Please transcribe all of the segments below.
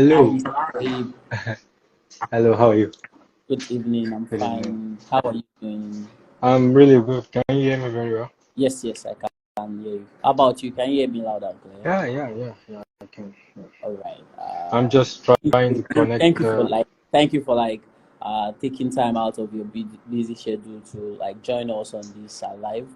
Hi, Hello. Mr. Toyib. Hello, how are you? Good evening. I'm Good evening. fine. How are you doing? I'm really good. Can you hear me very well? Yes, I can hear you. How about you? Can you hear me loud and clear? Yeah, I can. Yeah. All right. I'm just trying to Thank connect. you for taking time out of your busy schedule to like join us on this live.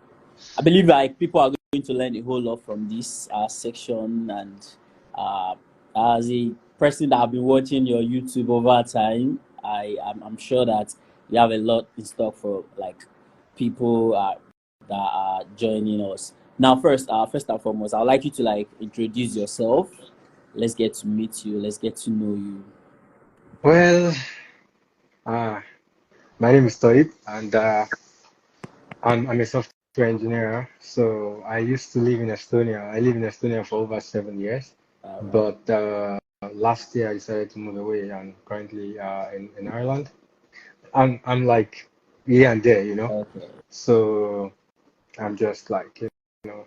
I believe like people are going to learn a whole lot from this section, and uh, as a person that have been watching your YouTube over time, I'm sure that you have a lot in stock for like people that are joining us. Now, first and foremost, I'd like you to like introduce yourself. Let's get to meet you. Let's get to know you. Well, uh, my name is Toyib, and I'm a software engineer. So I used to live in Estonia. I live in Estonia for over 7 years, All right. but last year I decided to move away, and currently in Ireland. I'm like here and there. Okay. So I'm just like,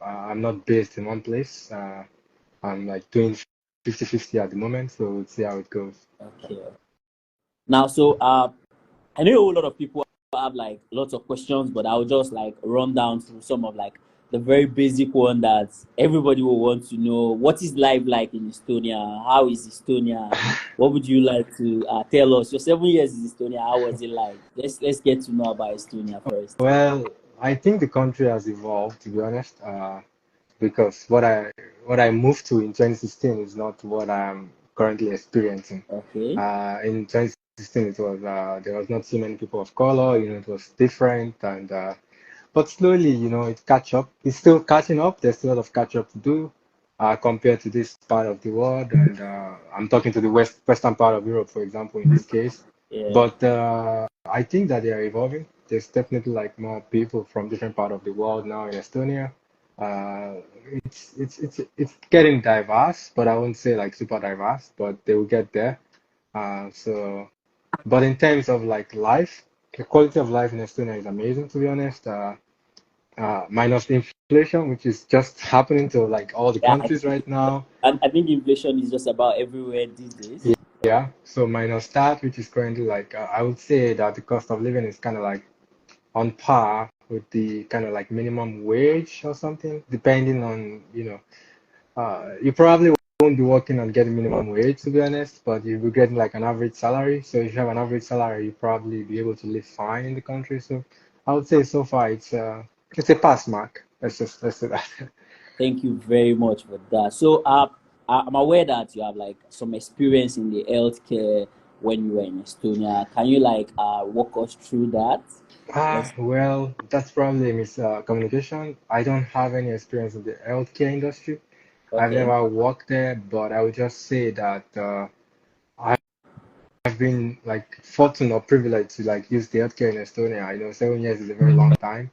I'm not based in one place. I'm like doing 50-50 at the moment, so we'll see how it goes. Okay. Now, I know a whole lot of people have like lots of questions, but I'll just like run down through some of like the very basic one that everybody will want to know. What is life like in Estonia? How is Estonia? What would you like to tell us? Your 7 years in Estonia, how was it like? Let's get to know about Estonia first. Well, I think the country has evolved, to be honest, because what I moved to in 2016 is not what I'm currently experiencing. Okay. In 2016, it was there was not so many people of color, it was different, and but slowly, it catch up. It's still catching up. There's still a lot of catch up to do compared to this part of the world. And I'm talking to the western part of Europe, for example, in this case. Yeah. But I think that they are evolving. There's definitely like more people from different part of the world now in Estonia. It's getting diverse, but I won't say like super diverse, but they will get there. So, but in terms of like life, the quality of life in Estonia is amazing, to be honest. Minus the inflation, which is just happening to like all the Yeah, countries right now. I think inflation is just about everywhere these days. Yeah, so minus that, which is currently like I would say that the cost of living is kind of like on par with the kind of like minimum wage or something, depending on, you probably won't be working on getting minimum wage to be honest, but you'll be getting like an average salary. So if you have an average salary, you probably be able to live fine in the country. So I would say so far it's a pass mark. Let's say that. Thank you very much for that. I'm aware that you have like some experience in the healthcare when you were in Estonia. Can you like walk us through that? Let's. Well, that's probably a miscommunication. I don't have any experience in the healthcare industry. I've Okay. never worked there, but I would just say that I've been like fortunate or privileged to like use the healthcare in Estonia. I know 7 years is a very long time,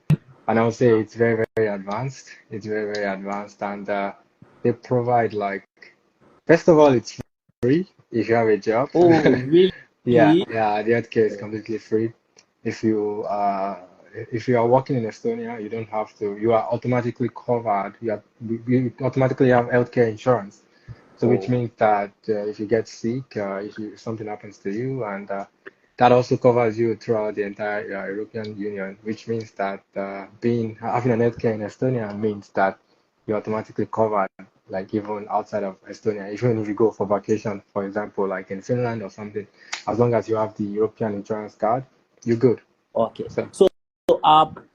and I would say it's very, very advanced. It's very, very advanced, and they provide like first of all, it's free if you have a job. Oh, Yeah, really? yeah, the healthcare is completely free. If you uh if you are working in Estonia, you don't have to. You are automatically covered. You automatically have healthcare insurance. So which Oh, means that if you get sick, if something happens to you, and that also covers you throughout the entire European Union, which means that being having a healthcare in Estonia means that you're automatically covered, like even outside of Estonia, even if you go for vacation, for example, like in Finland or something, as long as you have the European insurance card, you're good. okay. So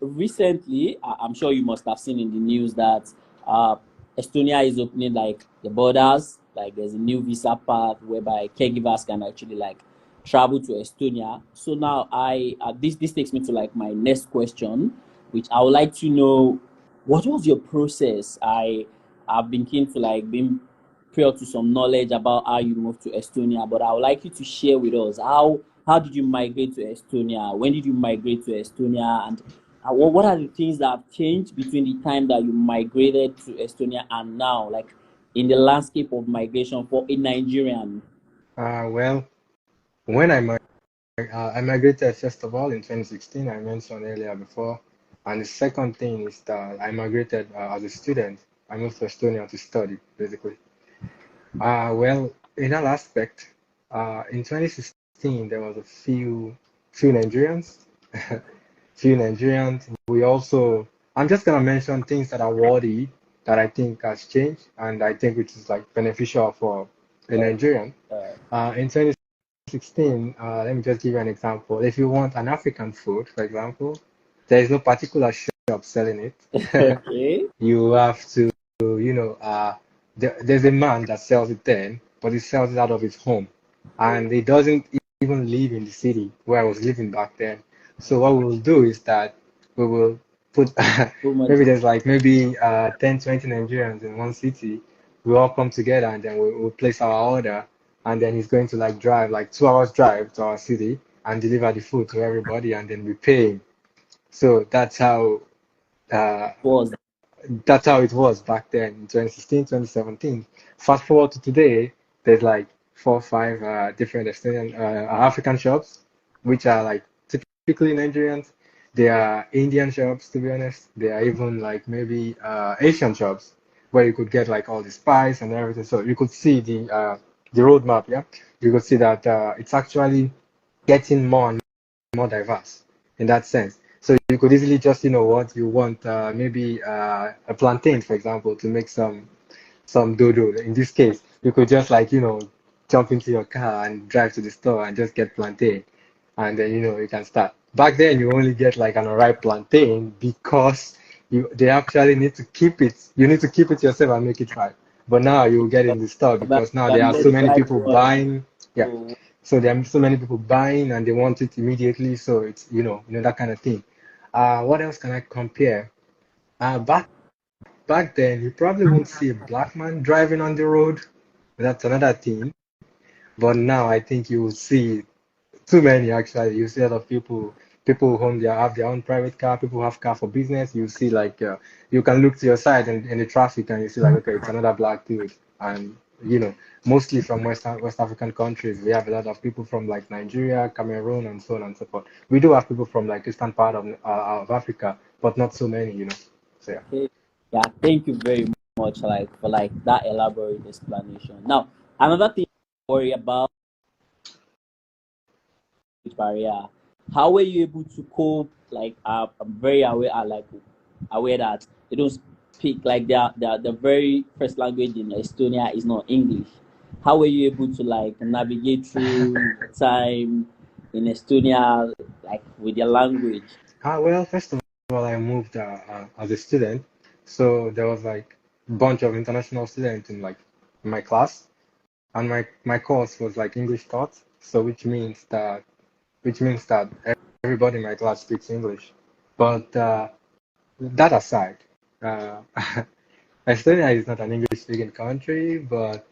Recently, I'm sure you must have seen in the news that uh, Estonia is opening like the borders. Like there's a new visa path whereby caregivers can actually like travel to Estonia. So now this takes me to like my next question, which I would like to know what was your process. I've been keen to like being prior to some knowledge about how you moved to Estonia, but I would like you to share with us how did you migrate to Estonia? When did you migrate to Estonia? And what are the things that have changed between the time that you migrated to Estonia and now, like in the landscape of migration for a Nigerian? well, when I migrated first of all in 2016, I mentioned earlier before. And the second thing is that I migrated as a student. I moved to Estonia to study, basically. Well, in that aspect, in 2016 there was a few Nigerians, few Nigerians. We also, I'm just gonna mention things that are worthy that I think has changed and I think which is like beneficial for a Uh, Nigerian. uh, In 2016, let me just give you an example. If you want an African food, for example, there is no particular shop selling it. okay. You have to, there's a man that sells it then, but he sells it out of his home. And he doesn't even live in the city where I was living back then. So what we will do is that we will put, So much. maybe there's like maybe 10, 20 Nigerians in one city. We all come together and then we'll place our order. And then he's going to like drive like 2 hours drive to our city and deliver the food to everybody and then we pay him. So uh, Was that's how it was back then in 2016, 2017. Fast forward to today, there's like 4 or 5 different Estonian African shops, which are like typically Nigerians. There are Indian shops, to be honest. There are even like maybe Asian shops where you could get like all the spice and everything. So you could see the roadmap, yeah. You could see that it's actually getting more and more diverse in that sense. So you could easily just, you know what, you want maybe a plantain, for example, to make some dodo. In this case, you could just like, jump into your car and drive to the store and just get plantain. And then, you can start. Back then, you only get like an unripe plantain because they actually need to keep it. You need to keep it yourself and make it ripe. But now you get it in the store but because now there can are get so many right people one. buying. Yeah. So So there are so many people buying and they want it immediately. So it's, that kind of thing. What else can I compare? Back then, you probably won't see a black man driving on the road. That's another thing. But now I think you will see too many actually. You see a lot of people who have their own private car, people who have car for business. You see like you can look to your side in the traffic and you see like okay, it's another black dude. And mostly from West African countries. We have a lot of people from like Nigeria, Cameroon, and so on and so forth. We do have people from like eastern part of Africa, but not so many. So yeah. okay. Yeah, thank you very much like for like that elaborate explanation. Now, another thing to worry about is barrier. How were you able to cope? Like I'm very aware that they don't speak like their very first language in Estonia is not English. How were you able to like navigate through your time in Estonia like with your language? Well, first of all, I moved as a student, so there was like a bunch of international students in like my class, and my course was like English taught, so which means that everybody in my class speaks English. But that aside, uh, Estonia is not an English-speaking country, but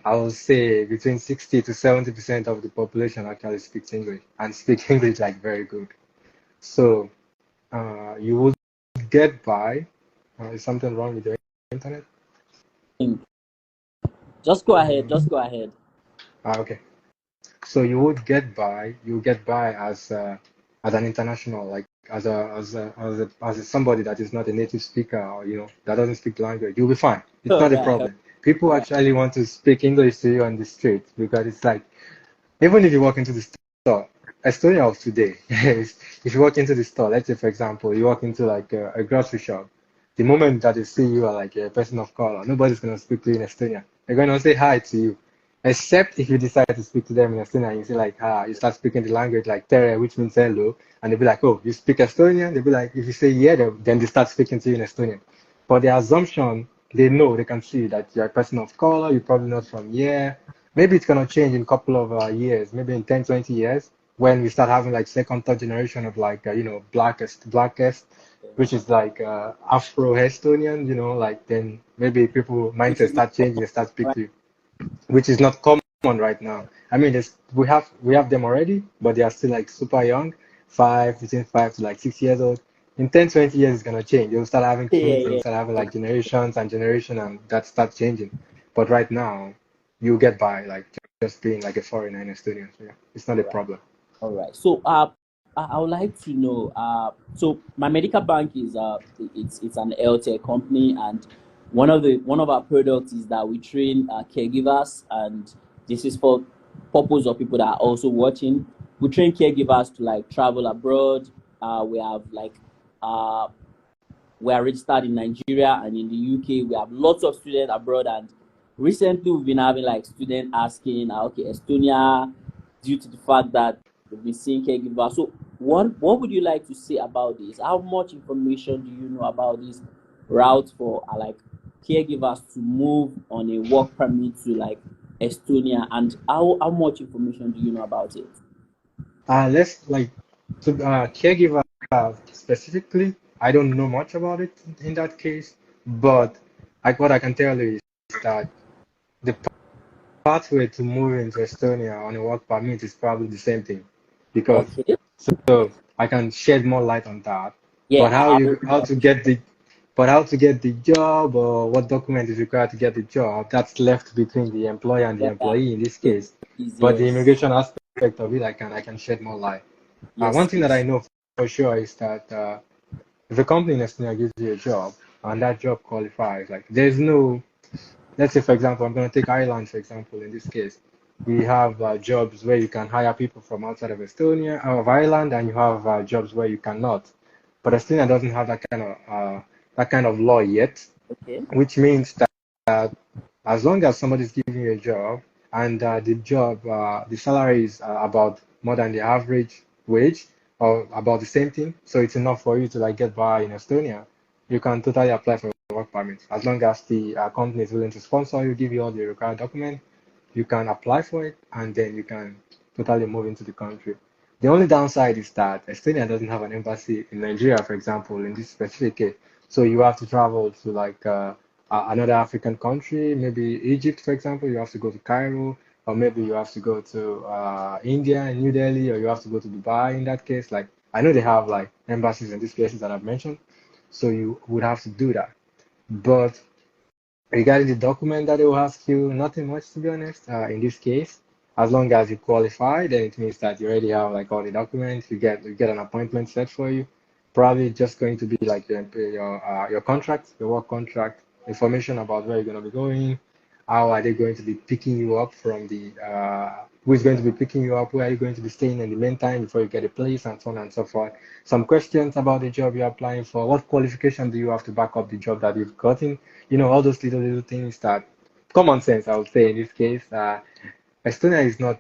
I will say between 60 to 70% of the population actually speaks English and speak English like very good. So you would get by. Is something wrong with your internet? Just go ahead. Just go ahead. Okay. So you would get by. You get by as an international, like as somebody that is not a native speaker or that doesn't speak the language. You'll be fine. It's All not a right. problem. People All actually want to speak English to you on the street because it's like even if you walk into the store, Estonia of today, if you walk into the store, let's say for example, you walk into like a grocery shop, the moment that they see you are like a person of color, nobody's gonna speak to you in Estonia. They're gonna say hi to you, except if you decide to speak to them in Estonia, and you say like you start speaking the language like tere, which means hello, and they'll be like, oh, you speak Estonian? They'll be like, if you say yeah, then they start speaking to you in Estonian. For the assumption, they know they can see that you're a person of color, you're probably not from here. Maybe it's gonna change in a couple of years, maybe in 10, 20 years, when we start having like second, third generation of like blackest, which is like Afro Estonian, like then maybe people which mindset is not start changing and start right. speaking, which is not common right now. I mean, we have them already, but they are still like super young, between 5 to like 6 years old. In 10, 20 years, it's gonna change. You'll start having Yeah, kids and you yeah. start having like generations and generation, and that starts changing. But right now, you get by like just being like a foreigner in Estonia. So yeah, it's not All a right. problem. All right. So I would like to know so my medical bank is it's an LTE company and one of our products is that we train caregivers, and this is for purpose of people that are also watching. We train caregivers to like travel abroad. We have like uh, we are registered in Nigeria and in the UK. We have lots of students abroad, and recently we've been having like students asking, okay, Estonia, due to the fact that we've been seeing caregivers. So, what would you like to say about this? How much information do you know about this route for like caregivers to move on a work permit to like Estonia, and how much information do you know about it? Let's like to caregiver specifically. I don't know much about it in that case, but like what I can tell you is that the pathway to move into Estonia on a work permit is probably the same thing, because Okay. so I can shed more light on that. Yeah, But how I you would how to get the how to get the job or what document is required to get the job, that's left between the employer and the yeah, employee in this yeah, case. But the yes, immigration aspect of it, I can shed more light. One yes, thing that I please. know for sure is that if a company in Estonia gives you a job and that job qualifies, like there's no, let's say for example, I'm going to take Ireland for example. In this case, we have jobs where you can hire people from outside of Estonia, of Ireland, and you have jobs where you cannot. But Estonia doesn't have that kind of law yet, Okay. which means that as long as somebody's giving you a job and the salary is about more than the average wage or about the same thing, so it's enough for you to like get by in Estonia, you can totally apply for a work permit. As long as the company is willing to sponsor you, give you all the required documents, you can apply for it and then you can totally move into the country. The only downside is that Estonia doesn't have an embassy in Nigeria, for example, in this specific case. So you have to travel to like another African country, maybe Egypt, for example. You have to go to Cairo, or maybe you have to go to India, New Delhi, or you have to go to Dubai. In that case, like I know they have like embassies in these places that I've mentioned, so you would have to do that. But regarding the document that they will ask you, nothing much to be honest. In this case, as long as you qualify, then it means that you already have like all the documents. You get an appointment set for you. Probably just going to be like your contract, your work contract, information about where you're going to be going, how are they going to be picking you up from who is going to be picking you up, where are you going to be staying in the meantime before you get a place, and so on and so forth. Some questions about the job you're applying for. What qualification do you have to back up the job that you've gotten? All those little things that common sense, I would say in this case. Estonia is not,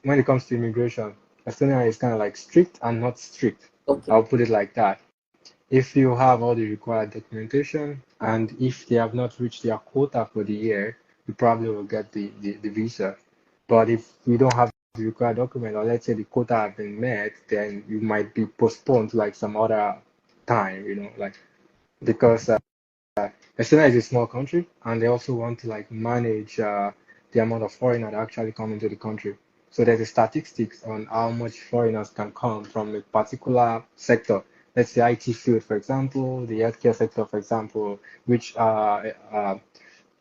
when it comes to immigration, Estonia is kind of like strict and not strict. Okay. I'll put it like that. If you have all the required documentation and if they have not reached their quota for the year, you probably will get the visa. But if you don't have the required document, or let's say the quota have been met, then you might be postponed to like some other time, like because Estonia is a small country, and they also want to like manage the amount of foreigners that actually come into the country. So there's a statistics on how much foreigners can come from a particular sector. Let's say IT field, for example, the healthcare sector, for example, which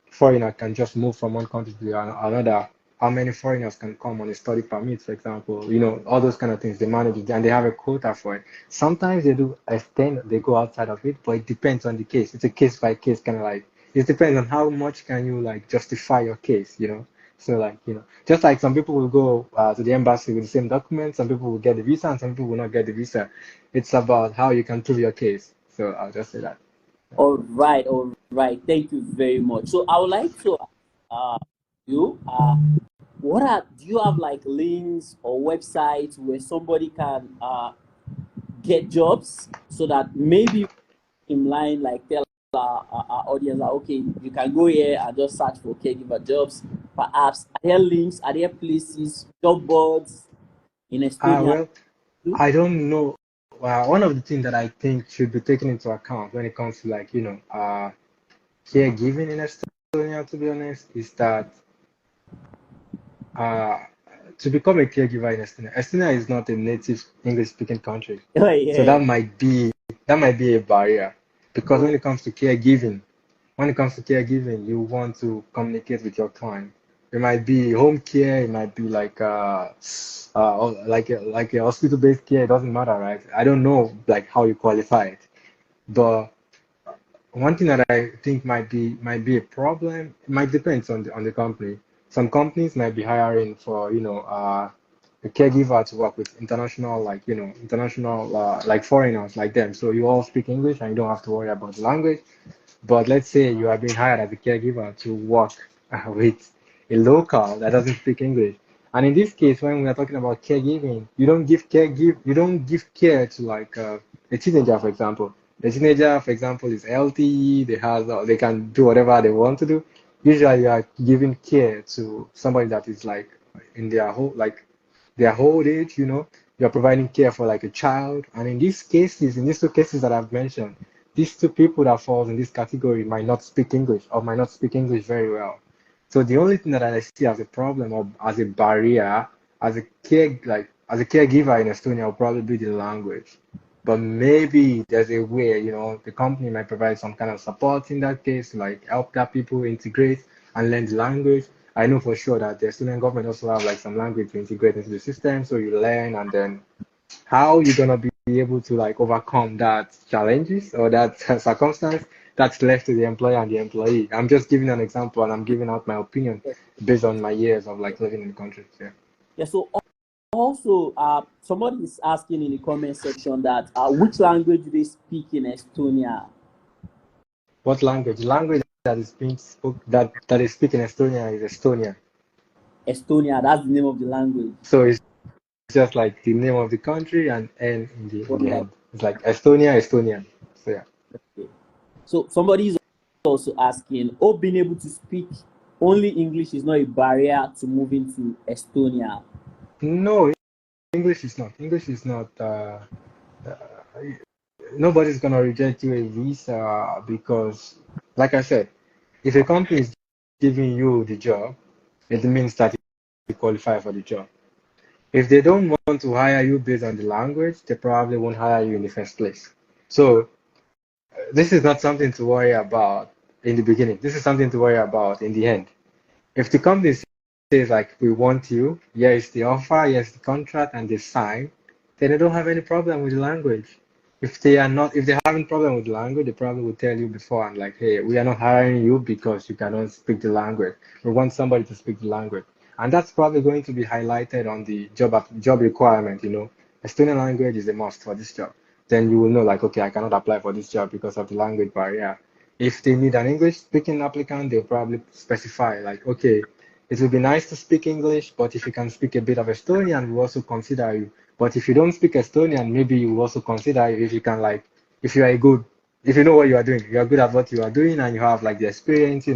foreigner can just move from one country to another. How many foreigners can come on a study permit, for example? All those kind of things. They manage it and they have a quota for it. Sometimes they do extend, they go outside of it, but it depends on the case. It's a case by case kind of like, it depends on how much can you like justify your case. So like, just like some people will go to the embassy with the same documents, some people will get the visa and some people will not get the visa. It's about how you can prove your case. So I'll just say that. All right, all right. Thank you very much. So I would like to uh you do you have like links or websites where somebody can get jobs so that maybe in line like tell our audience that okay, you can go here and just search for caregiver jobs. Perhaps are there links, are there places, job boards in Estonia? Well, I don't know. One of the things that I think should be taken into account when it comes to like, caregiving in Estonia, to be honest, is that uh, to become a caregiver in Estonia, Estonia is not a native English speaking country. Oh So yeah. that might be a barrier because when it comes to caregiving, you want to communicate with your client. It might be home care, it might be like a hospital-based care. It doesn't matter, right? I don't know like how you qualify it, but one thing that I think might be a problem. It might depend on the company. Some companies might be hiring for a caregiver to work with international international like foreigners like them. So you all speak English and you don't have to worry about the language. But let's say you are being hired as a caregiver to work with a local that doesn't speak English. And in this case, when we are talking about caregiving, you don't give care to like a teenager, for example. The teenager, for example, is healthy, they can do whatever they want to do. Usually you are giving care to somebody that is like in their old age, you're providing care for like a child. And in these two cases that I've mentioned, these two people that falls in this category might not speak English or might not speak English very well. So the only thing that I see as a problem or as a barrier, as a caregiver in Estonia will probably be the language. But maybe there's a way, the company might provide some kind of support in that case, like help that people integrate and learn the language. I know for sure that the Estonian government also have like some language to integrate into the system, so you learn and then how you're gonna be able to like overcome that challenges or that circumstance that's left to the employer and the employee. I'm just giving an example and I'm giving out my opinion based on my years of like living in the country. Yeah. Yeah. So also, somebody is asking in the comment section that which language do they speak in Estonia? What language? The language that is being spoke that is spoken in Estonia is Estonia. Estonia, that's the name of the language. So it's just like the name of the country and N in the Okay. end. It's like Estonia, Estonian. So yeah. Okay. So somebody is also asking, oh, being able to speak only English is not a barrier to moving to Estonia. No, English is not. English is not. Uh, Nobody's gonna reject you a visa because, like I said, if a company is giving you the job, it means that you qualify for the job. If they don't want to hire you based on the language, they probably won't hire you in the first place. So this is not something to worry about in the beginning. This is something to worry about in the end. If the company says like we want you, here's the offer, here's the contract, and they sign, then they don't have any problem with the language. If they're having problem with the language, they probably will tell you before and like, hey, we are not hiring you because you cannot speak the language. We want somebody to speak the language, and that's probably going to be highlighted on the job requirement. Estonian language is a must for this job. Then you will know like, okay, I cannot apply for this job because of the language barrier. If they need an English speaking applicant, they'll probably specify like, okay, it would be nice to speak English, but if you can speak a bit of Estonian, we'll also consider you. But if you don't speak Estonian, maybe you will also consider you if you can like, if you are a good, if you know what you are doing, you are good at what you are doing and you have like the experience,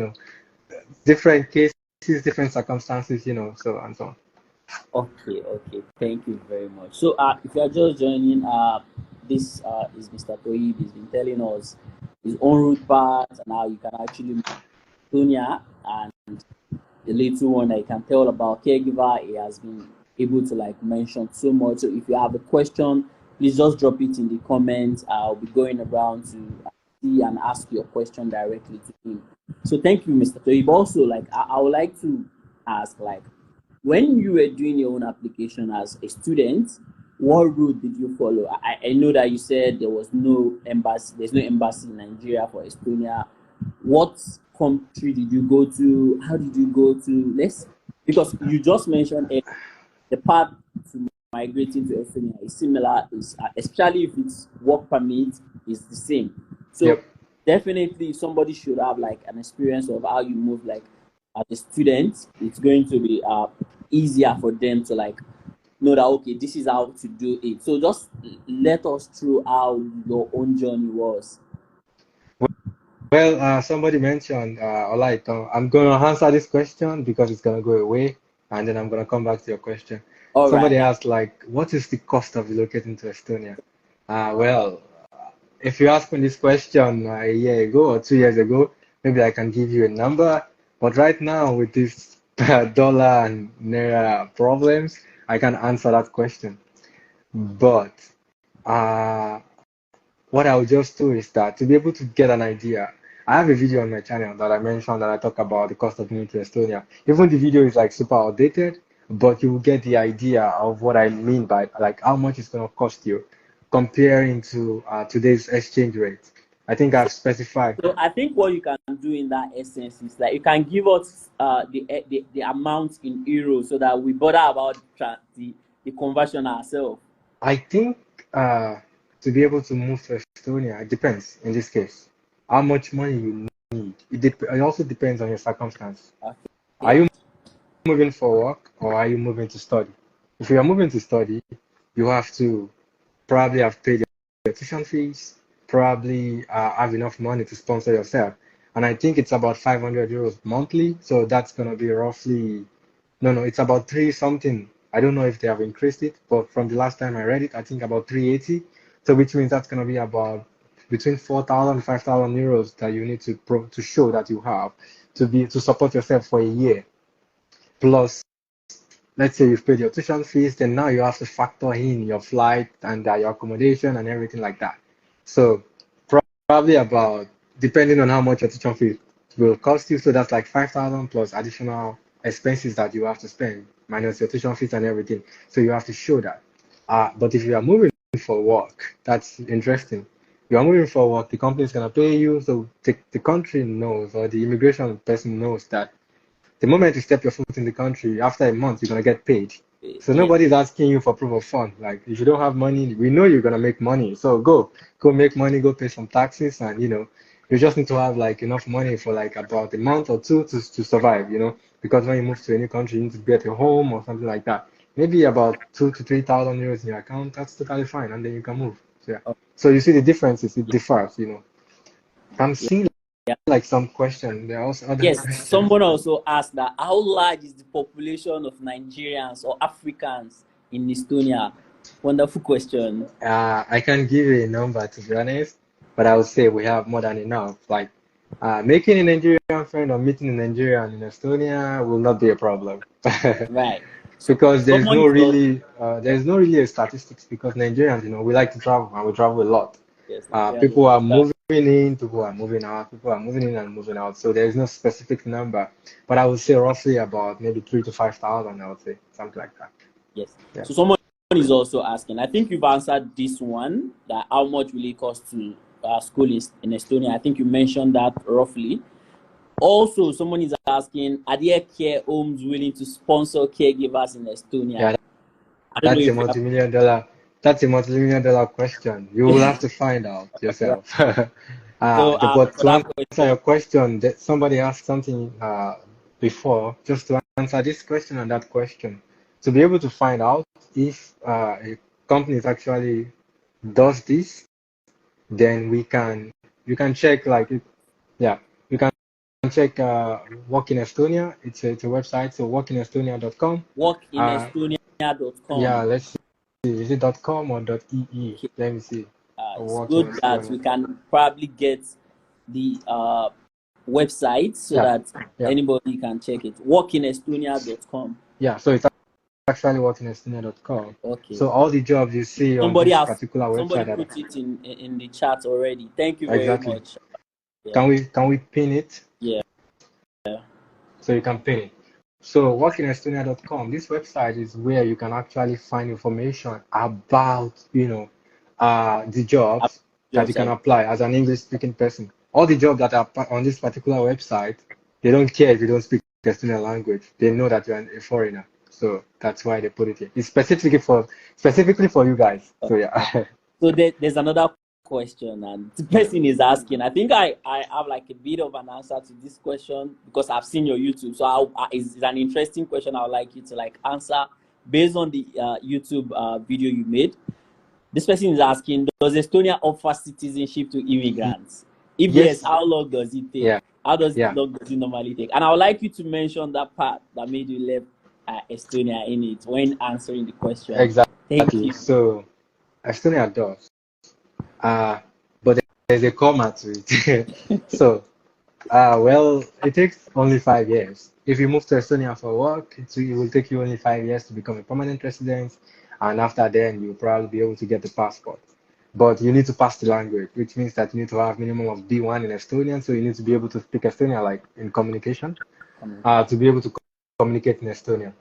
different cases, different circumstances, so and so on. Okay, okay. Thank you very much. So, if you are just joining, this is Mr. Toyib. He's been telling us his own route path and how you can actually move to Estonia, and the little one that you can tell about Caregiver. He has been able to like mention so much. So, if you have a question, please just drop it in the comments. I'll be going around to see and ask your question directly to him. So, thank you, Mr. Toyib. Also, like I would like to ask, like, when you were doing your own application as a student, what route did you follow? I know that you said there was no embassy, there's no embassy in Nigeria for Estonia. What country did you go to? How did you go to? Because you just mentioned the path to migrating to Estonia is similar, especially if it's work permit is the same. So Yep. definitely somebody should have like an experience of how you move like as a student. It's going to be easier for them to like know that okay, this is how to do it. So just let us through how your own journey was. Well, somebody mentioned, all right, I'm going to answer this question because it's going to go away, and then I'm going to come back to your question. All right, Somebody yeah. asked, like, what is the cost of relocating to Estonia? Well, if you asked me this question a year ago or 2 years ago, maybe I can give you a number. But right now, with this dollar and naira problems, I can't answer that question. But uh, what I'll just do is that to be able to get an idea, I have a video on my channel that I mentioned that I talk about the cost of moving to Estonia. Even the video is like super outdated, but you will get the idea of what I mean by like how much it's going to cost you comparing to today's exchange rate. I think I've specified. So I think what you can do in that essence is like you can give us the amount in euros so that we bother about the conversion ourselves. I think to be able to move to Estonia, it depends in this case. How much money you need. It also depends on your circumstance. Are Okay. you moving for work or are you moving to study? If you are moving to study, you have to probably have paid your tuition fees, probably have enough money to sponsor yourself. And I think it's about 500 euros monthly. So that's going to be roughly, no, it's about three something. I don't know if they have increased it, but from the last time I read it, I think about 380. So which means that's going to be about between 4,000 and 5,000 euros that you need to show that you have to support yourself for a year. Plus, let's say you've paid your tuition fees, then now you have to factor in your flight and your accommodation and everything like that. So probably about, depending on how much your tuition fee will cost you, so that's like 5,000 plus additional expenses that you have to spend, minus your tuition fees and everything. So you have to show that. But if you are moving for work, that's interesting. You are moving for work, the company is going to pay you, so the country knows, or the immigration person knows that the moment you step your foot in the country, after a month, you're gonna get paid. So Yes. nobody's asking you for proof of fund. Like if you don't have money, we know you're gonna make money. So go make money, go pay some taxes, and you just need to have like enough money for like about a month or two to survive. Because when you move to a new country, you need to get a home or something like that. Maybe about 2 to 3 thousand euros in your account. That's totally fine, and then you can move. So, yeah. So you see the differences. It differs. I'm seeing like some question. There are also other Yes, questions. someone also asked that how large is the population of Nigerians or Africans in Estonia? Wonderful question. I can't give you a number to be honest, but I would say we have more than enough. Like making a Nigerian friend or meeting a Nigerian in Estonia will not be a problem. Right. So Because someone is also, there's no really a statistics because Nigerians, we like to travel and we travel a lot. yes, Nigerians People are also travel. moving in, people are moving out, people are moving in and moving out. So there's no specific number, but I would say roughly about maybe 3 to 5 thousand. I would say something like that. Yes. Yeah. So someone is also asking. I think you've answered this one. That how much will it cost to school in Estonia? I think you mentioned that roughly. Also, someone is asking, are there care homes willing to sponsor caregivers in Estonia? Yeah, I don't know That's a if you have. multi-million dollar. That's a multi-million dollar question. You will have to find out Right. yourself. So But for to that answer your question, question, that somebody asked something before, just to answer this question and that question, to be able to find out if a company is actually does this, then you can check like yeah, you can check Work in Estonia. It's a website, so workinestonia.com. Uh, yeah, workinestonia.com. let's see. Is it .com or .ee? Okay. Let me see. It's Work in good that Estonia. we can probably get the website so Yeah, that yeah, anybody can check it. Workinestonia.com. yeah. So it's actually workinestonia.com. Okay. So all the jobs you see on Somebody this has particular somebody website put it in the chat already. Thank you very exactly. much. Yeah. Can we pin it Yeah. so you can pin it? So workinestonia.com. This website is where you can actually find information about the jobs that you Jobs can are apply as an English speaking person. All the jobs that are on this particular website, they don't care if you don't speak Estonian language. They know that you're a foreigner. So that's why they put it here. It's specifically for you guys. So yeah. So there's another question, and the person is asking. I think I have like a bit of an answer to this question because I've seen your YouTube. So it's an interesting question. I would like you to like answer based on the YouTube video you made. This person is asking, does Estonia offer citizenship to immigrants? If yes, Yes. how long does it take? Yeah. How Yeah. long does it normally take? And I would like you to mention that part that made you left Estonia in it when answering the question. Thank Exactly. you. So Estonia does. But there's a comma to it. So well, it takes only 5 years. If you move to Estonia for work, it will take you only 5 years to become a permanent resident, and after then you'll probably be able to get the passport. But you need to pass the language, which means that you need to have minimum of B1 in Estonian, so you need to be able to speak Estonian like in communication, to be able to communicate in Estonian.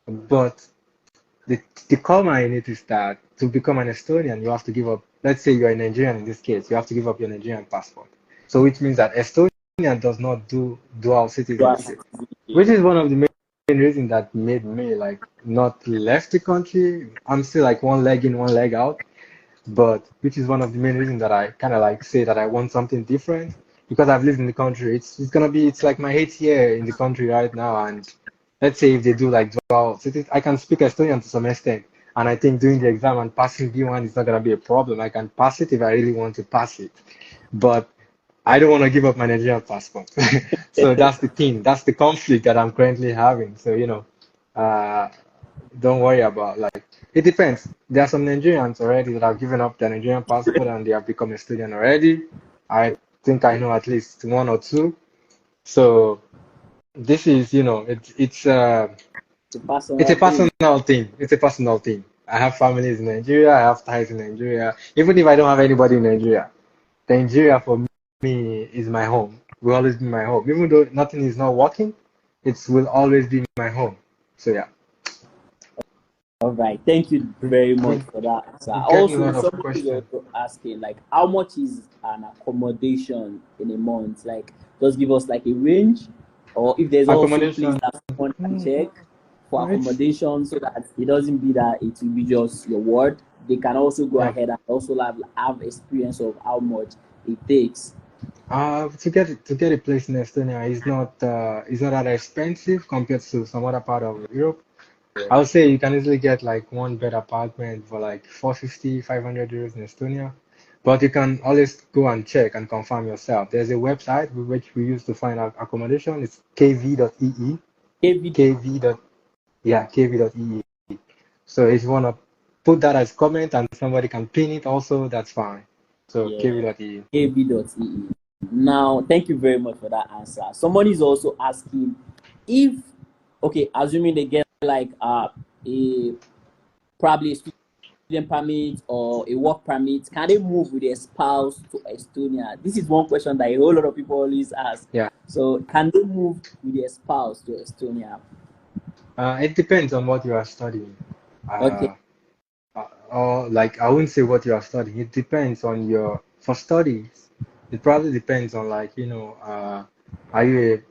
But the comma in it is that to become an Estonian, you have to give up let's say you're a Nigerian in this case, you have to give up your Nigerian passport. So which means that Estonia does not do dual You are citizenship, which citizenship. is one of the main reasons that made me like not left the country. I'm still like one leg in, one leg out, but which is one of the main reasons that I kind of like say that I want something different because I've lived in the country. It's gonna be it's like my 8th year in the country right now, and let's say if they do like dual citizenship, I can speak Estonian to some extent, and I think doing the exam and passing B1 is not gonna be a problem. I can pass it if I really want to pass it, but I don't want to give up my Nigerian passport. So that's the thing. That's the conflict that I'm currently having. So, uh, don't worry about like it depends. There are some Nigerians already that have given up their Nigerian passport and they have become a student already. I think I know at least one or two. So this is, The it's a personal thing. personal thing. It's a personal thing. I have families in Nigeria. I have ties in Nigeria. Even if I don't have anybody in Nigeria, Nigeria for me is my home. Will always be my home. Even though nothing is not working, it will always be my home. So yeah, All right. Thank you very much we for that. So we're getting a also, lot of somebody is questions. also asking, like, how much is an accommodation in a month? Like, just give us like a range, or if there's also place Accommodation, that someone can mm, check for it's accommodation, so that it doesn't be that it will be just your word. They can also go yeah. ahead and also have experience of how much it takes. To get a place in Estonia is not that expensive compared to some other part of Europe. I would say you can easily get like one bed apartment for like 450, 500 euros in Estonia. But you can always go and check and confirm yourself. There's a website which we use to find out accommodation. It's kv.ee. KV, Kv. Yeah, kv.ee. So if you want to put that as comment and somebody can pin it also, that's fine. So yeah, kv.ee. KV.ee. Now, thank you very much for that answer. Somebody is also asking if, okay, assuming they get like a probably a student permit or a work permit, can they move with their spouse to Estonia? This is one question that a whole lot of people always ask. Yeah. So, can they move with their spouse to Estonia? It depends on what you are studying. Okay, Uh, or like I wouldn't say what you are studying. It depends on your for studies. It probably depends on like are you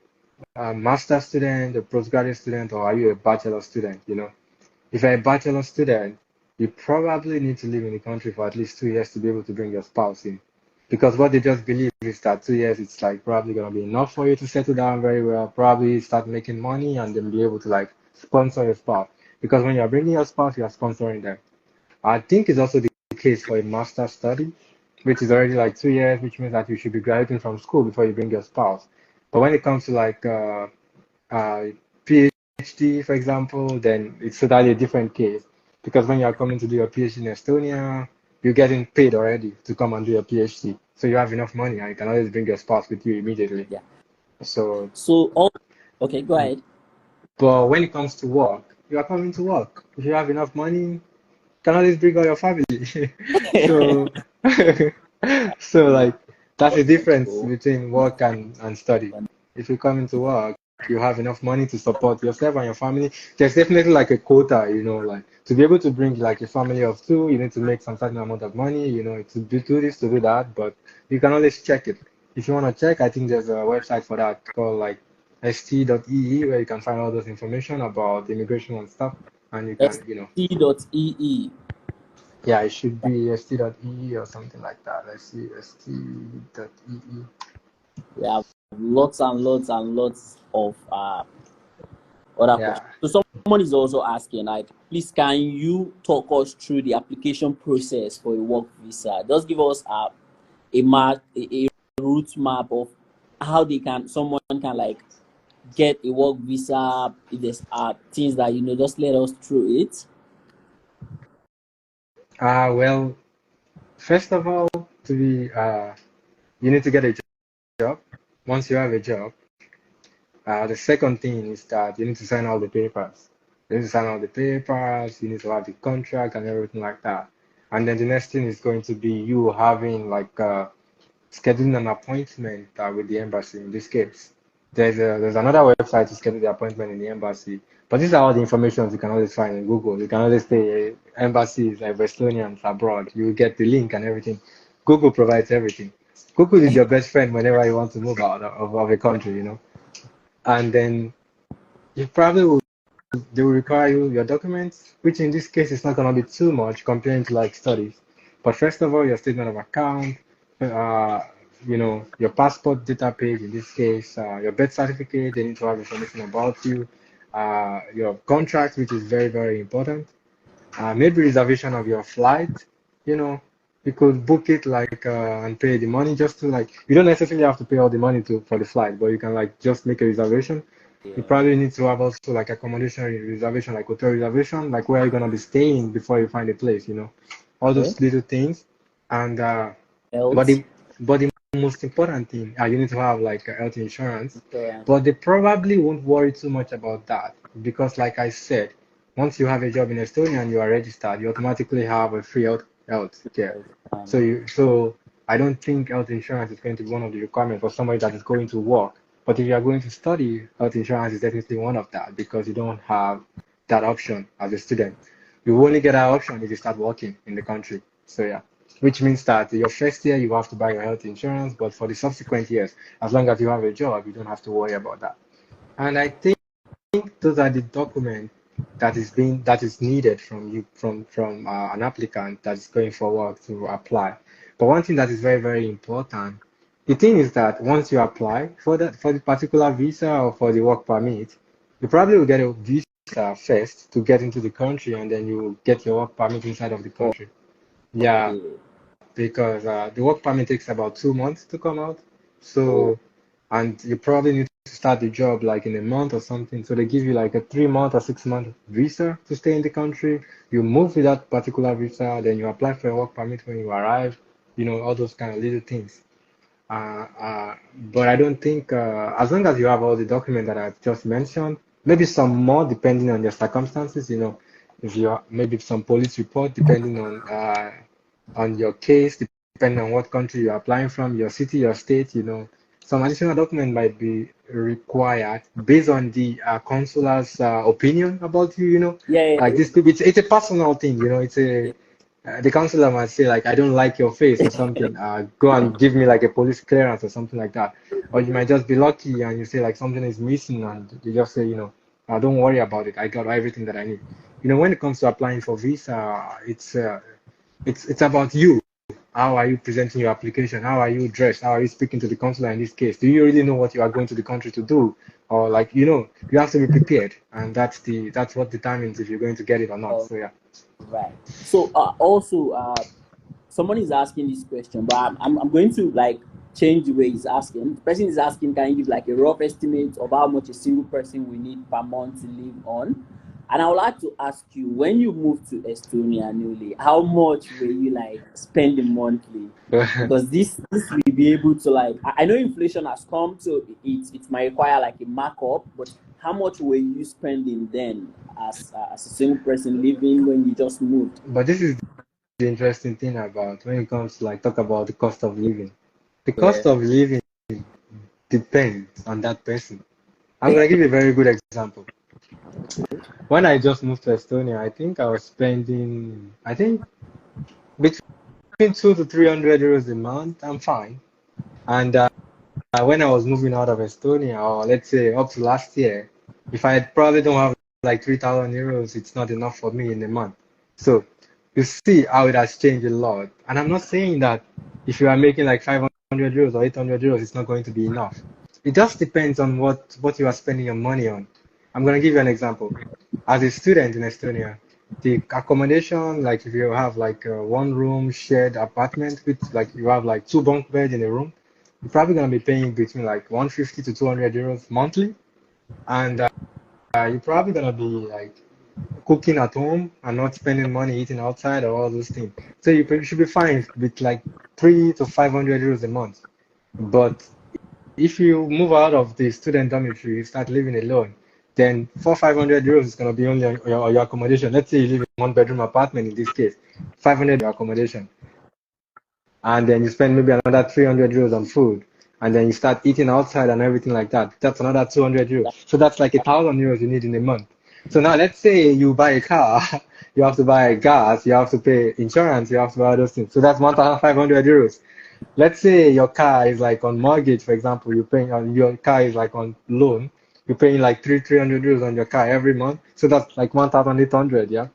a master student, a postgraduate student, or are you a bachelor student? If you're a bachelor student, you probably need to live in the country for at least 2 years to be able to bring your spouse in. Because what they just believe is that 2 years, it's like probably gonna be enough for you to settle down very well, probably start making money and then be able to like sponsor your spouse. Because when you're bringing your spouse, you are sponsoring them. I think it's also the case for a master's study, which is already like 2 years, which means that you should be graduating from school before you bring your spouse. But when it comes to like uh, PhD, for example, then it's totally a different case. Because when you are coming to do your PhD in Estonia, you're getting paid already to come and do your PhD. So you have enough money and you can always bring your spouse with you immediately. yeah. So, So, okay, go ahead. but when it comes to work, you are coming to work. If you have enough money, can always bring all your family. So, so Yeah, like that's the difference cool. between work and study. If you come into work, you have enough money to support yourself and your family. There's definitely like a quota, like to be able to bring like a family of two, you need to make some certain amount of money, do this, to do that. But you can always check it. If you want to check, I think there's a website for that called like st.ee where you can find all those information about immigration and stuff. And you can, st.ee. yeah, it should be st.ee or something like that. Let's see, st.ee. We have lots and lots and lots of other Yeah. questions. So someone is also asking, like, please, can you talk us through the application process for a work visa? Just give us a map, a route map of how someone can like get a work visa. If there's things that just let us through it. Well, first of all, you need to get a job. Once you have a job, the second thing is that you need to sign all the papers. You need to sign all the papers, you need to have the contract and everything like that. And then the next thing is going to be you having like scheduling an appointment with the embassy in this case. There's another website to schedule the appointment in the embassy. But these are all the information you can always find in Google. You can always say embassies like Estonians abroad. You get the link and everything. Google provides everything. Google is your best friend whenever you want to move out of a country, you know. And then you probably will they will require your documents, which in this case is not going to be too much comparing to like studies. But first of all, your statement of account, uh, your passport data page in this case, your birth certificate, they need to have information about you, your contract, which is very, very important. Maybe reservation of your flight, you know, you could book it like and pay the money just to like you don't necessarily have to pay all the money to for the flight, but you can like just make a reservation. You Yeah. probably need to have also like accommodation reservation, like hotel reservation, like where you're gonna be staying before you find a place, you know, all Okay. those little things. And but Health the but the most important thing, you need to have like health insurance. insurance. But they probably won't worry too much about that because, like I said, once you have a job in Estonia and you are registered, you automatically have a free health care. So I don't think health insurance is going to be one of the requirements for somebody that is going to work. But if you are going to study, health insurance is definitely one of that because you don't have that option as a student. You only get that option if you start working in the country. So yeah, which means that your first year you have to buy your health insurance, but for the subsequent years, as long as you have a job, you don't have to worry about that. And I think those are the documents that is needed from you from an applicant that is going for work to apply. But one thing that is very, very important, the thing is that once you apply for the particular visa or for the work permit, you probably will get a visa first to get into the country, and then you will get your work permit inside of the country. Yeah, Okay. because the work permit takes about 2 months to come out. Oh, So, and you probably need to start the job like in a month or something. So they give you like a 3 month or 6 month visa to stay in the country. You move with that particular visa, then you apply for a work permit when you arrive. You know, all those kind of little things. But I don't think, as long as you have all the documents that I've just mentioned, maybe some more depending on your circumstances, you know, if you're maybe some police report depending on your case, depending on what country you're applying from, your city, your state, you know, some additional document might be required based on the consular's opinion about you, you know, yeah, like yeah, this, it's a personal thing, you know, yeah. the counselor might say like, I don't like your face or something. Go and give me like a police clearance or something like that. Or you might just be lucky and you say like something is missing and you just say, you know, don't worry about it. I got everything that I need. You know, when it comes to applying for visa, it's about you. How are you presenting your application? How are you dressed? How are you speaking to the consular in this case? Do you really know what you are going to the country to do? Or like, you know, you have to be prepared, and that's what determines if you're going to get it or not. All So yeah. right. So also someone is asking this question, but I'm going to like change the way he's asking. The person is asking, can you give like a rough estimate of how much a single person will need per month to live on? And I would like to ask you, when you moved to Estonia newly, how much were you like spending monthly? Because this will be able to like I know inflation has come, so it might require like a markup, but how much were you spending then as a single person living when you just moved? But this is the interesting thing about when it comes to like talk about the cost of living. The Yeah. cost of living depends on that person. I'm gonna give you a very good example. When I just moved to Estonia, I think I was spending, I think between 200 to 300 euros a month. I'm fine. And when I was moving out of Estonia, or let's say up to last year, if I probably don't have like 3,000 euros, it's not enough for me in a month. So you see how it has changed a lot. And I'm not saying that if you are making like 500 euros or 800 euros, it's not going to be enough. It just depends on what you are spending your money on. I'm going to give you an example. As a student in Estonia, the accommodation, like if you have like a one room shared apartment with like you have like two bunk beds in a room, you're probably going to be paying between like 150 to 200 euros monthly. And you're probably going to be like cooking at home and not spending money eating outside or all those things. So you should be fine with like 300 to 500 euros a month. But if you move out of the student dormitory, you start living alone, then 400 to 500 euros is going to be only on your accommodation. Let's say you live in one bedroom apartment in this case, 500 your accommodation, and then you spend maybe another 300 euros on food, and then you start eating outside and everything like that, that's another 200 euros. So that's like 1,000 euros you need in a month. So now let's say you buy a car, you have to buy gas, you have to pay insurance, you have to buy all those things. So that's 1,500 euros. Let's say your car is like on mortgage, for example, you're paying on your car is like on loan, you're paying like 300 euros on your car every month. So that's like 1,800, yeah.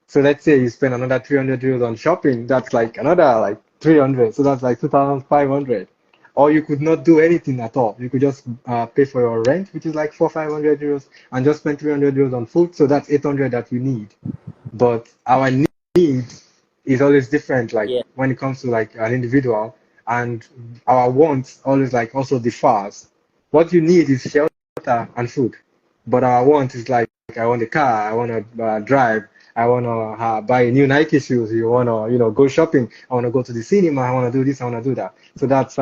So let's say you spend another 300 euros on shopping, that's like another like 300. So that's like 2,500. Or you could not do anything at all. You could just pay for your rent, which is like 500 euros, and just spend 300 euros on food. So that's 800 that we need. But our need is always different, like Yeah. when it comes to like an individual, and our wants always like also differs. What you need is shelter and food, but our want is like I want a car, I want to drive, I want to buy a new Nike shoes, you want to go shopping, I want to go to the cinema, I want to do this, I want to do that. So that's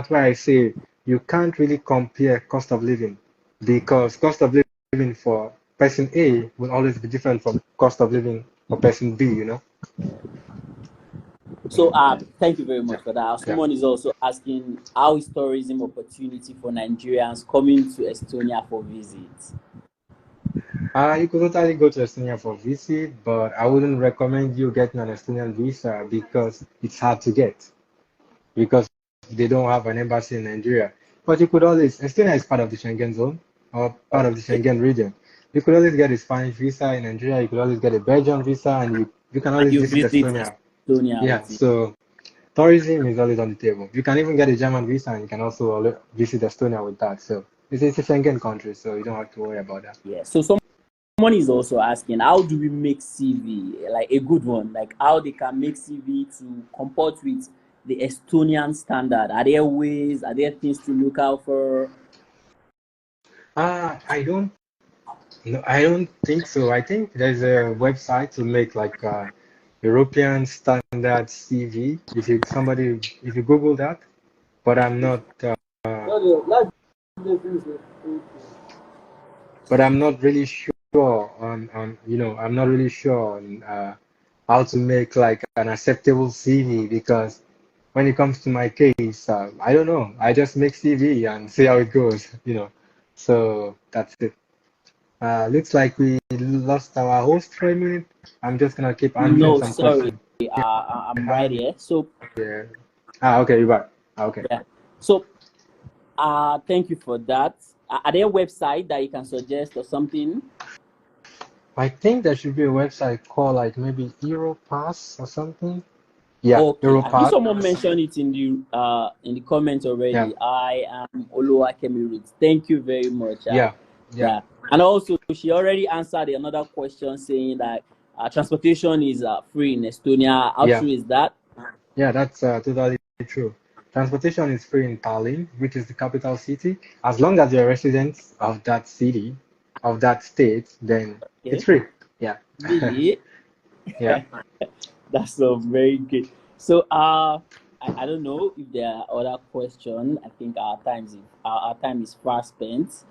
why I say you can't really compare cost of living, because cost of living for person A will always be different from cost of living for person B, So thank you very Yeah, much for that. yeah. Someone is also asking, how is tourism opportunity for Nigerians coming to Estonia for visits? You could totally go to Estonia for visit, but I wouldn't recommend you getting an Estonian visa because it's hard to get, because they don't have an embassy in Nigeria. But you could always, Estonia is part of the Schengen zone or part of the Okay. Schengen region. You could always get a Spanish visa in Nigeria, you could always get a Belgian visa, and you can And always you visit visit Estonia. Estonia Yeah, with it. so tourism is always on the table. You can even get a German visa and you can also visit Estonia with that. So it's a Schengen country, so you don't have to worry about that. Yeah. So someone is also asking, how do we make CV like a good one? Like how they can make CV to comport with the Estonian standard? Are there ways? Are there things to look out for? I don't No, I don't think so. I think there's a website to make like European standard CV. If you Google that, but I'm not really sure I'm not really sure on how to make like an acceptable CV, because when it comes to my case, I don't know. I just make CV and see how it goes, So that's it. Looks like we lost our host for a minute. I'm just gonna keep answering No, some sorry. questions. I'm right Hand here. So here. Okay, you're back. Okay. yeah. So thank you for that. Are there website that you can suggest or something? I think there should be a website called like maybe Europass or something. Yeah, Okay, I think Europass. someone mentioned it in the comments Yeah, already. I am Oluwakemi Roots. Thank you very much. yeah, yeah, Yeah, and also she already answered another question saying that transportation is free in Estonia. How yeah, true is that? yeah. That's totally true. Transportation is free in Tallinn, which is the capital city. As long as you're a resident of that city, of that state, then it's Okay, free. Yeah, really, yeah. that's very good. So I don't know if there are other questions. I think our time is fast spent.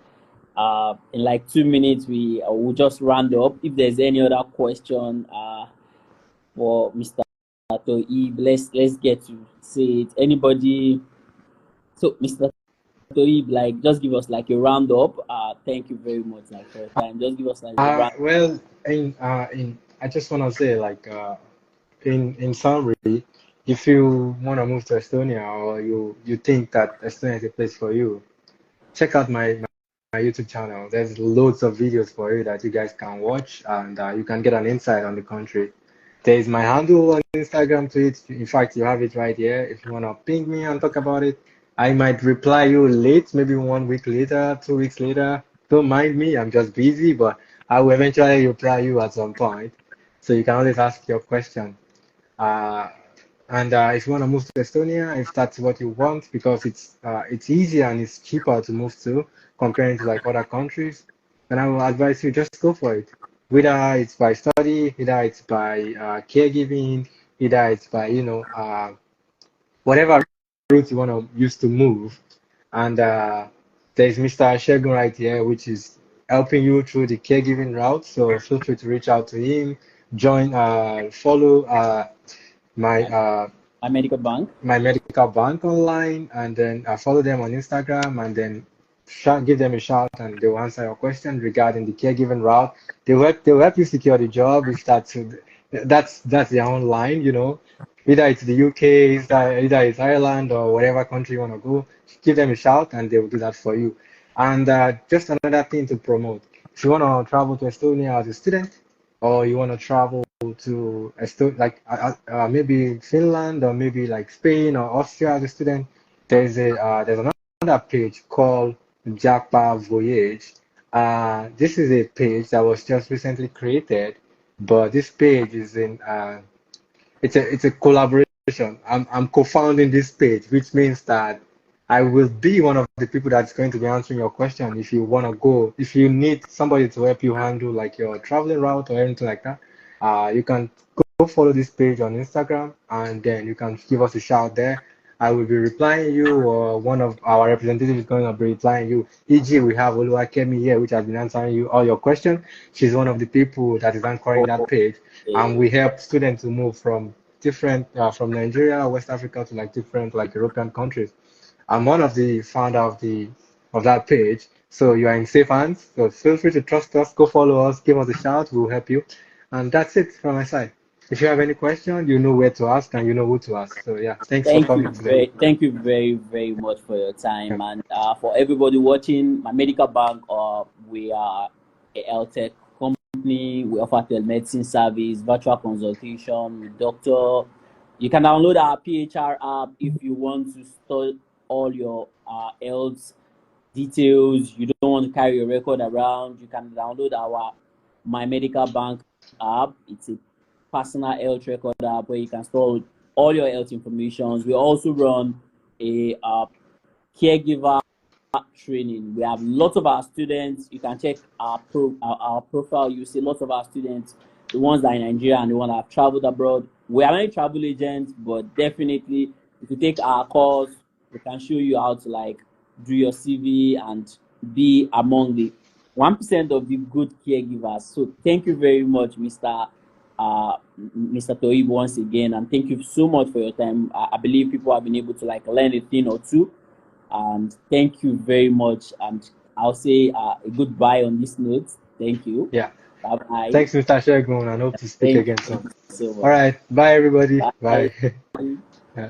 In like 2 minutes, we will just round up. If there's any other question for Mr. Toyib, let's get to say it. Anybody? So, Mr. Toyib, like, just give us like a round up. Thank you very much, like, for your time. Just give us like a round. Well, in I just want to say like in summary, if you want to move to Estonia, or you think that Estonia is a place for you, check out my YouTube channel. There's loads of videos for you that you guys can watch, and you can get an insight on the country. There's my handle on Instagram to it. In fact, you have it right here. If you want to ping me and talk about it, I might reply you late, maybe 1 week later, 2 weeks later. Don't mind me, I'm just busy, but I will eventually reply you at some point. So you can always ask your question. Uh, and if you want to move to Estonia, if that's what you want, because it's easier and it's cheaper to move to comparing to like other countries, then I will advise you just go for it. Whether it's by study, either it's by caregiving, either it's by whatever route you want to use to move. And there's Mr. Shegun right here, which is helping you through the caregiving route. So feel free to reach out to him, follow my My Medical Bank. My Medical Bank online, and then follow them on Instagram, and then give them a shout, and they will answer your question regarding the caregiving route. They will help you secure the job if that's their own line, Either it's the UK, either it's Ireland or whatever country you want to go. Give them a shout, and they will do that for you. And just another thing to promote: if you want to travel to Estonia as a student, or you want to travel to maybe Finland or maybe like Spain or Austria as a student, there's another page called Japa Voyage. This is a page that was just recently created, but this page is in it's a collaboration. I'm co-founding this page, which means that I will be one of the people that's going to be answering your question if you want to go. If you need somebody to help you handle like your traveling route or anything like that, you can go follow this page on Instagram, and then you can give us a shout there. I will be replying you, or one of our representatives is going to be replying you. E.g., we have Oluwakemi here, which has been answering you all your questions. She's one of the people that is anchoring that page, and we help students to move from from Nigeria, West Africa to like different like European countries. I'm one of the founder of that page, so you are in safe hands. So feel free to trust us, go follow us, give us a shout, we'll help you. And that's it from my side. If you have any question, you know where to ask and you know who to ask. So yeah, thanks for coming today. Thank you very much for your time, and for everybody watching. My Medical Bank, we are a health tech company. We offer telemedicine service, virtual consultation with doctor. You can download our PHR app if you want to store all your health details. You don't want to carry your record around. You can download our My Medical Bank app. It's a personal health record app where you can store all your health information. We also run a caregiver training. We have lots of our students. You can check our profile. You see lots of our students, the ones that are in Nigeria and the ones that have traveled abroad. We are not travel agents, but definitely if you take our course, we can show you how to like do your CV and be among the 1% of the good caregivers. So thank you very much, Mr. Toyib, once again, and thank you so much for your time. I believe people have been able to like learn a thing or two, and thank you very much. And I'll say a goodbye on this note. Thank you. Yeah. Bye-bye. Thanks, Mr. Shegun, and hope to speak again soon. So All right. Bye, everybody. bye. Bye. Yeah.